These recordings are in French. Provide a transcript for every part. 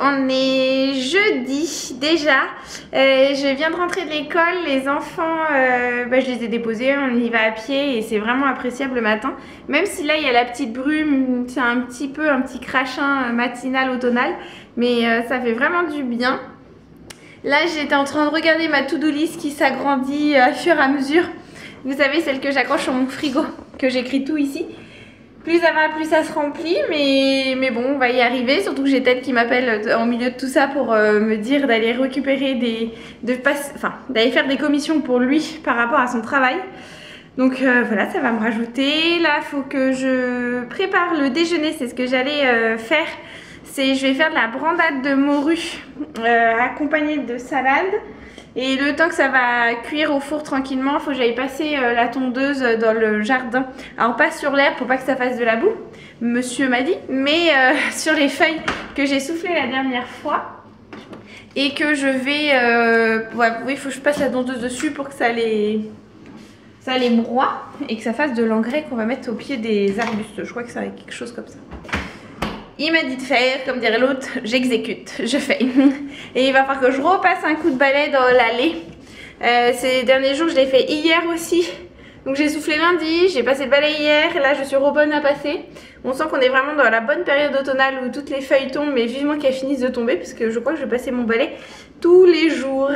on est jeudi déjà. Je viens de rentrer de l'école, les enfants, je les ai déposés, on y va à pied et c'est vraiment appréciable le matin. Même si là il y a la petite brume, c'est un petit crachin matinal, automnal, mais ça fait vraiment du bien. Là j'étais en train de regarder ma to-do list qui s'agrandit à fur et à mesure. Vous savez, celle que j'accroche sur mon frigo, que j'écris tout ici. Plus ça va, plus ça se remplit, mais bon, on va y arriver. Surtout que j'ai Ted qui m'appelle en milieu de tout ça pour me dire d'aller récupérer d'aller faire des commissions pour lui par rapport à son travail. Donc voilà, ça va me rajouter. Là, il faut que je prépare le déjeuner, c'est ce que j'allais faire. Je vais faire de la brandade de morue accompagnée de salade. Et le temps que ça va cuire au four tranquillement, il faut que j'aille passer la tondeuse dans le jardin. Alors pas sur l'herbe pour pas que ça fasse de la boue, monsieur m'a dit, mais sur les feuilles que j'ai soufflées la dernière fois. Et que je vais... oui, il faut que je passe la tondeuse dessus pour que ça les broie et que ça fasse de l'engrais qu'on va mettre au pied des arbustes. Je crois que ça va être quelque chose comme ça. Il m'a dit de faire, comme dirait l'autre, j'exécute, je fais. Et il va falloir que je repasse un coup de balai dans l'allée. Ces derniers jours, je l'ai fait hier aussi. Donc j'ai soufflé lundi, j'ai passé le balai hier, et là je suis bonne à passer. On sent qu'on est vraiment dans la bonne période automnale où toutes les feuilles tombent, mais vivement qu'elles finissent de tomber, parce que je crois que je vais passer mon balai tous les jours.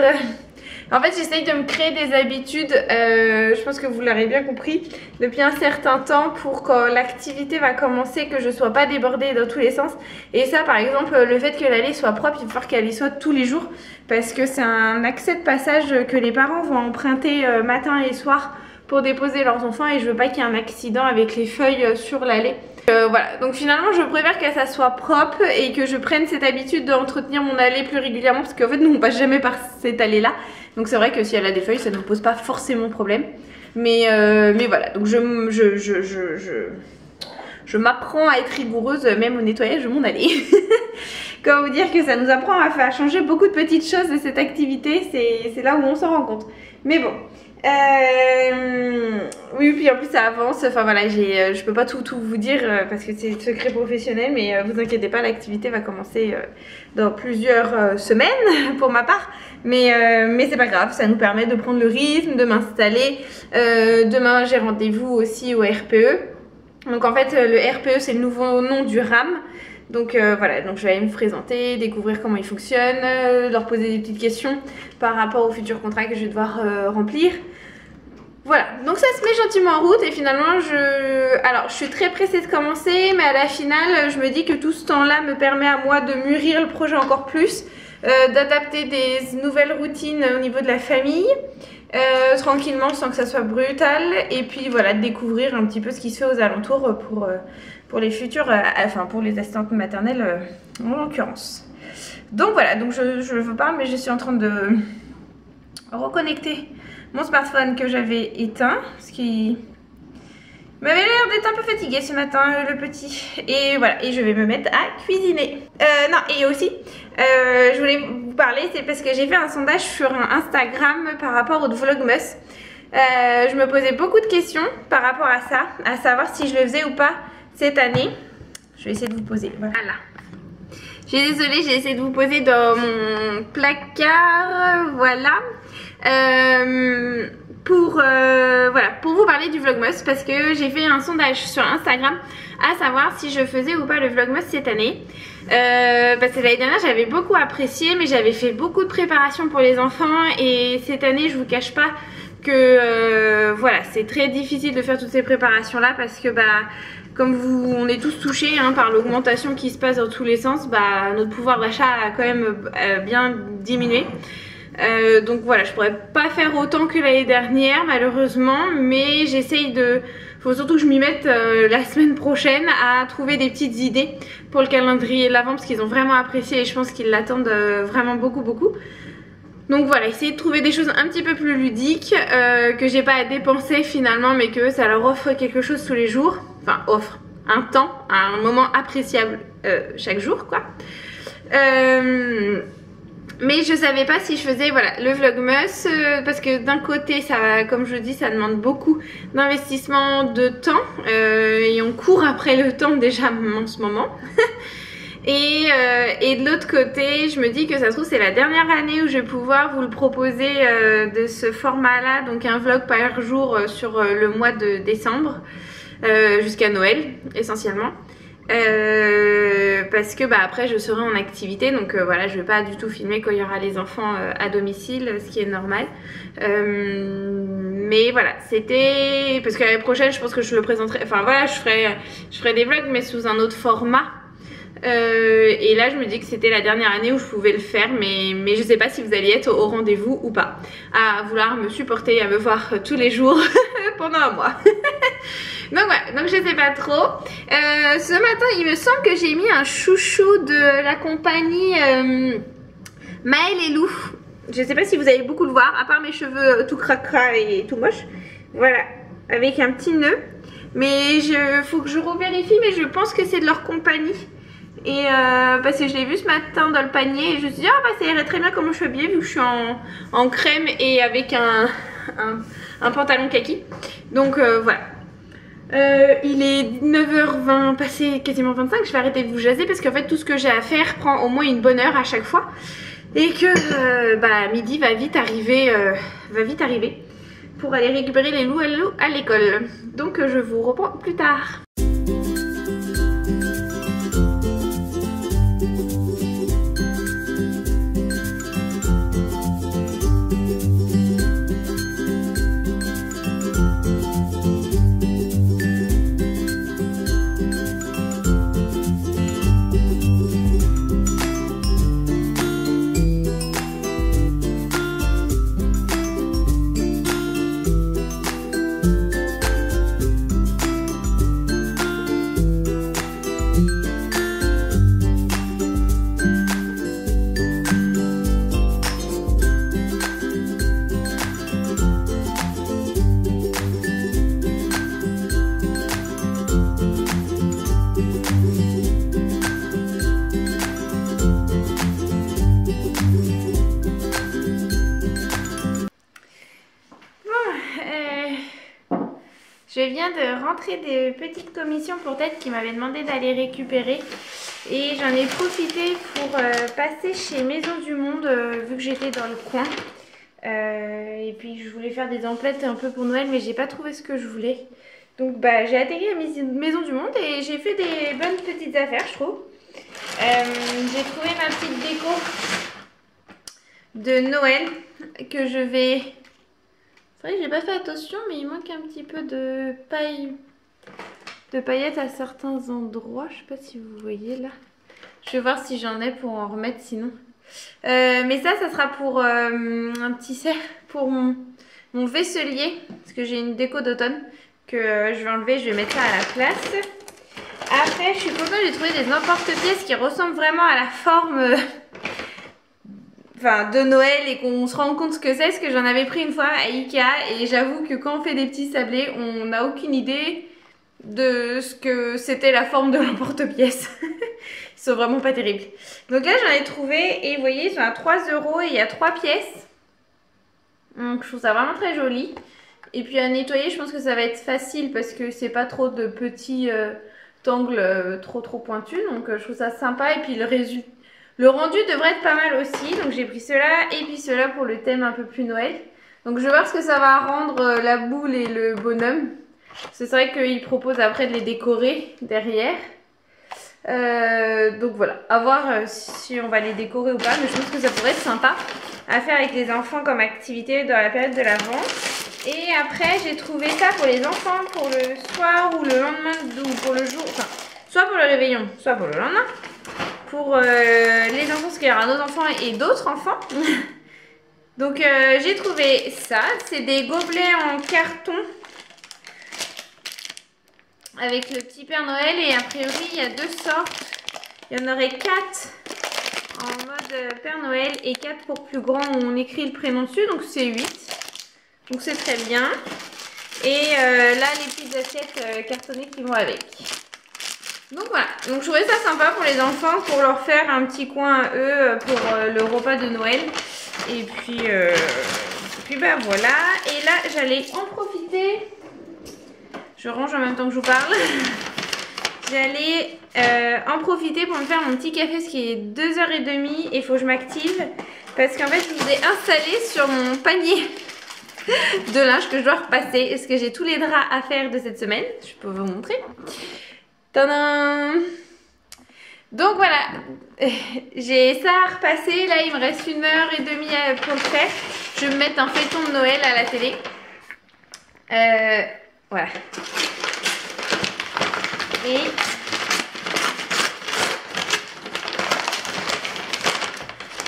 En fait, j'essaye de me créer des habitudes, je pense que vous l'aurez bien compris, depuis un certain temps pour quand l'activité va commencer, que je ne sois pas débordée dans tous les sens. Et ça, par exemple, le fait que l'allée soit propre, il va falloir qu'elle y soit tous les jours, parce que c'est un accès de passage que les parents vont emprunter matin et soir pour déposer leurs enfants et je veux pas qu'il y ait un accident avec les feuilles sur l'allée. Voilà, donc finalement je préfère que ça soit propre et que je prenne cette habitude d'entretenir mon allée plus régulièrement parce qu'en fait nous on passe jamais par cette allée là. Donc c'est vrai que si elle a des feuilles ça ne me pose pas forcément problème. Mais voilà, donc je m'apprends à être rigoureuse même au nettoyage de mon allée. Comment vous dire que ça nous apprend à changer beaucoup de petites choses de cette activité, c'est là où on s'en rend compte. Mais bon. Oui, puis en plus ça avance, enfin voilà, je peux pas tout vous dire parce que c'est secret professionnel, mais vous inquiétez pas, l'activité va commencer dans plusieurs semaines pour ma part, mais c'est pas grave, ça nous permet de prendre le rythme, de m'installer. Demain j'ai rendez-vous aussi au RPE, donc en fait le RPE c'est le nouveau nom du RAM. Donc voilà, donc je vais aller me présenter, découvrir comment il fonctionne, leur poser des petites questions par rapport au futur contrat que je vais devoir remplir. Voilà, donc ça se met gentiment en route et finalement alors je suis très pressée de commencer, mais à la finale je me dis que tout ce temps-là me permet à moi de mûrir le projet encore plus, d'adapter des nouvelles routines au niveau de la famille, tranquillement sans que ça soit brutal, et puis voilà, de découvrir un petit peu ce qui se fait aux alentours pour les futurs, enfin pour les assistantes maternelles en l'occurrence. Donc voilà, donc je vous parle, mais je suis en train de reconnecter mon smartphone que j'avais éteint, ce qui m'avait l'air d'être un peu fatigué ce matin, le petit. Et voilà, et je vais me mettre à cuisiner. Non, et aussi, je voulais vous parler, c'est parce que j'ai fait un sondage sur Instagram par rapport au Vlogmas. Je me posais beaucoup de questions par rapport à ça, à savoir si je le faisais ou pas cette année. Je vais essayer de vous poser, voilà. Je suis désolée, j'ai essayé de vous poser dans mon placard, voilà. Voilà, pour vous parler du Vlogmas, parce que j'ai fait un sondage sur Instagram à savoir si je faisais ou pas le Vlogmas cette année. Parce que l'année dernière j'avais beaucoup apprécié, mais j'avais fait beaucoup de préparation pour les enfants, et cette année je vous cache pas que voilà, c'est très difficile de faire toutes ces préparations là parce que comme on est tous touchés par l'augmentation qui se passe dans tous les sens, notre pouvoir d'achat a quand même bien diminué. Donc voilà, je pourrais pas faire autant que l'année dernière malheureusement, mais j'essaye faut surtout que je m'y mette la semaine prochaine à trouver des petites idées pour le calendrier de l'Avent parce qu'ils ont vraiment apprécié et je pense qu'ils l'attendent vraiment beaucoup. Donc voilà, essayer de trouver des choses un petit peu plus ludiques, que j'ai pas à dépenser finalement, mais que ça leur offre quelque chose tous les jours. Enfin, offre un temps, un moment appréciable chaque jour, quoi. Mais je savais pas si je faisais le Vlogmas parce que d'un côté ça, comme je dis, ça demande beaucoup d'investissement de temps et on court après le temps déjà en ce moment. Et de l'autre côté, je me dis que ça se trouve c'est la dernière année où je vais pouvoir vous le proposer de ce format-là, donc un vlog par jour sur le mois de décembre, jusqu'à Noël essentiellement. Parce que bah, après je serai en activité, donc voilà, je vais pas du tout filmer quand il y aura les enfants à domicile, ce qui est normal. Mais voilà, c'était parce que l'année prochaine je pense que je le présenterai, enfin voilà, je ferai des vlogs mais sous un autre format. Et là je me dis que c'était la dernière année où je pouvais le faire, mais je sais pas si vous alliez être au rendez-vous ou pas, à vouloir me supporter, à me voir tous les jours pendant un mois. Donc voilà, donc je sais pas trop. Ce matin il me semble que j'ai mis un chouchou de la compagnie Maël et Lou. Je sais pas si vous allez beaucoup le voir, à part mes cheveux tout cracra et tout moche. Voilà, avec un petit nœud. Mais faut que je revérifie, mais je pense que c'est de leur compagnie. Et parce que je l'ai vu ce matin dans le panier et je me suis dit ah bah ça irait très bien comme je suis habillée vu que je suis en crème et avec un pantalon kaki. Donc voilà. Il est 9h20 passé quasiment 25, je vais arrêter de vous jaser parce qu'en fait tout ce que j'ai à faire prend au moins une bonne heure à chaque fois. Et que bah midi va vite arriver pour aller récupérer les loups à l'école. Donc je vous reprends plus tard. Je viens de rentrer des petites commissions pour Ted qui m'avait demandé d'aller récupérer. Et j'en ai profité pour passer chez Maison du Monde vu que j'étais dans le coin. Et puis je voulais faire des emplettes un peu pour Noël mais j'ai pas trouvé ce que je voulais. Donc bah, j'ai atterri à Maison du Monde et j'ai fait des bonnes petites affaires je trouve. J'ai trouvé ma petite déco de Noël que je vais... C'est vrai que j'ai pas fait attention mais il manque un petit peu de paillettes à certains endroits. Je sais pas si vous voyez là. Je vais voir si j'en ai pour en remettre sinon. Mais ça sera pour un petit cercle pour mon vaisselier. Parce que j'ai une déco d'automne que je vais enlever. Je vais mettre ça à la place. Après je suis contente, j'ai trouvé des emporte-pièces qui ressemblent vraiment à la forme... Enfin, de Noël et qu'on se rend compte ce que c'est, parce que j'en avais pris une fois à Ikea et j'avoue que quand on fait des petits sablés, on n'a aucune idée de ce que c'était la forme de l'emporte-pièce. Ils sont vraiment pas terribles. Donc là j'en ai trouvé et vous voyez ils sont à 3 € et il y a 3 pièces. Donc je trouve ça vraiment très joli. Et puis à nettoyer je pense que ça va être facile parce que c'est pas trop de petits angles trop pointus. Donc je trouve ça sympa et puis le rendu devrait être pas mal aussi, donc j'ai pris cela et puis cela pour le thème un peu plus Noël. Donc je vais voir ce que ça va rendre la boule et le bonhomme. C'est vrai qu'ils proposent après de les décorer derrière. Donc voilà, à voir si on va les décorer ou pas, mais je pense que ça pourrait être sympa à faire avec les enfants comme activité dans la période de l'Avent. Et après j'ai trouvé ça pour les enfants pour le soir ou le lendemain ou pour le jour, enfin soit pour le réveillon, soit pour le lendemain. Pour les enfants, parce qu'il y aura nos enfants et d'autres enfants. Donc j'ai trouvé ça. C'est des gobelets en carton. Avec le petit Père Noël. Et a priori, il y a 2 sortes. Il y en aurait 4 en mode Père Noël. Et 4 pour plus grand où on écrit le prénom dessus. Donc c'est 8. Donc c'est très bien. Et là, les petites assiettes cartonnées qui vont avec. Donc voilà, donc je trouvais ça sympa pour les enfants, pour leur faire un petit coin à eux pour le repas de Noël. Et puis bah voilà, et là j'allais en profiter, je range en même temps que je vous parle, j'allais en profiter pour me faire mon petit café parce qu'il est 2h30 et il faut que je m'active. Parce qu'en fait, je vous ai installé sur mon panier de linge que je dois repasser. Parce que j'ai tous les draps à faire de cette semaine. Je peux vous montrer. Tadam! Donc voilà, j'ai ça à repasser. Là, il me reste 1h30 pour le faire. Je vais me mettre un feuilleton de Noël à la télé. Voilà. Et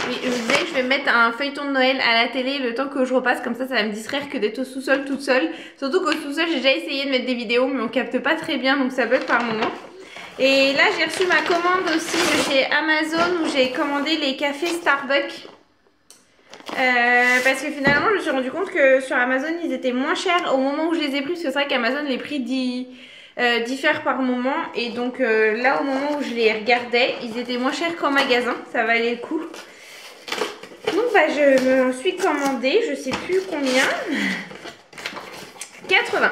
oui, je vous disais que je vais mettre un feuilleton de Noël à la télé le temps que je repasse. Comme ça va me distraire que d'être au sous-sol toute seule. Surtout qu'au sous-sol, j'ai déjà essayé de mettre des vidéos, mais on capte pas très bien, donc ça bug par moment. Et là, j'ai reçu ma commande aussi de chez Amazon où j'ai commandé les cafés Starbucks. Parce que finalement, je me suis rendu compte que sur Amazon, ils étaient moins chers au moment où je les ai pris. Parce que c'est vrai qu'Amazon, les prix diffèrent par moment. Et donc là, au moment où je les regardais, ils étaient moins chers qu'en magasin. Ça valait le coup. Donc bah, je me suis commandé, je sais plus combien. 80.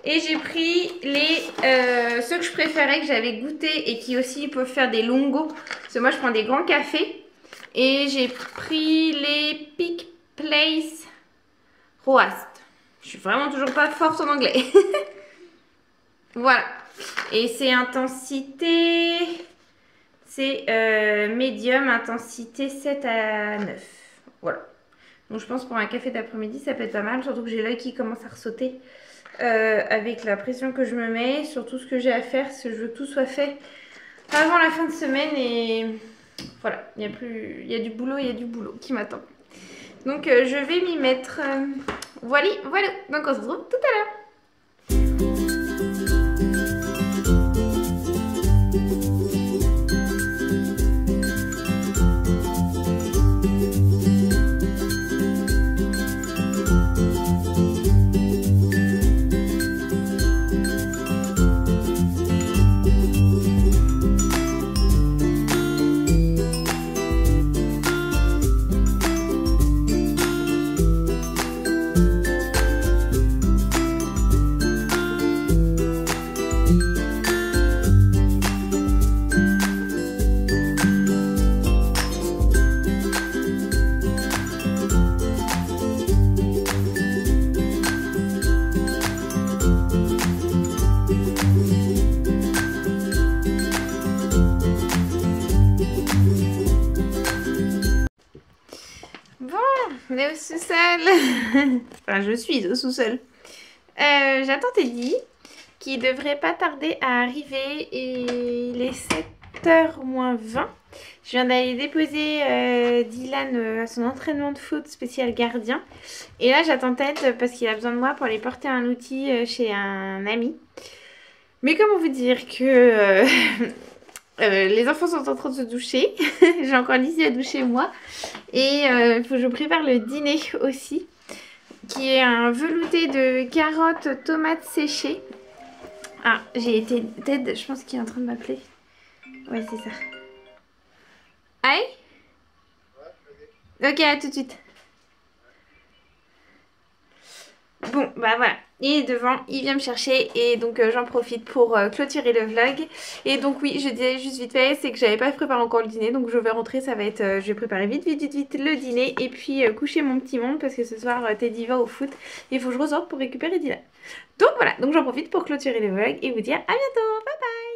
Et j'ai pris ceux que je préférais, que j'avais goûté et qui aussi peuvent faire des longos. Parce que moi, je prends des grands cafés. Et j'ai pris les Peak Place Roast. Je suis vraiment toujours pas forte en anglais. Voilà. Et c'est intensité... C'est médium, intensité 7 à 9. Voilà. Donc je pense pour un café d'après-midi, ça peut être pas mal. Surtout que j'ai l'œil qui commence à ressauter. Avec la pression que je me mets, sur tout ce que j'ai à faire, parce que je veux que tout soit fait avant la fin de semaine et voilà, il y a du boulot qui m'attend. Donc je vais m'y mettre. Voilà, donc on se retrouve tout à l'heure. On est au sous-sol. Enfin, je suis au sous-sol. J'attends Teddy, qui devrait pas tarder à arriver. Et il est 7h moins 20. Je viens d'aller déposer Dylan à son entraînement de foot spécial gardien. Et là, j'attends Ted parce qu'il a besoin de moi pour aller porter un outil chez un ami. Mais comment vous dire que... les enfants sont en train de se doucher. J'ai encore Lizzie à doucher moi. Et il faut que je prépare le dîner aussi. Qui est un velouté de carottes, tomates séchées. Ah, j'ai été... Ted, je pense qu'il est en train de m'appeler. Ouais, c'est ça. Aïe. Ok, à tout de suite. Bon, bah voilà, il est devant, il vient me chercher et donc j'en profite pour clôturer le vlog. Et donc oui, je disais juste vite fait, c'est que j'avais pas préparé encore le dîner, donc je vais rentrer, ça va être, je vais préparer vite le dîner et puis coucher mon petit monde parce que ce soir Teddy va au foot et il faut que je ressorte pour récupérer Dylan. Donc voilà, donc j'en profite pour clôturer le vlog et vous dire à bientôt, bye bye.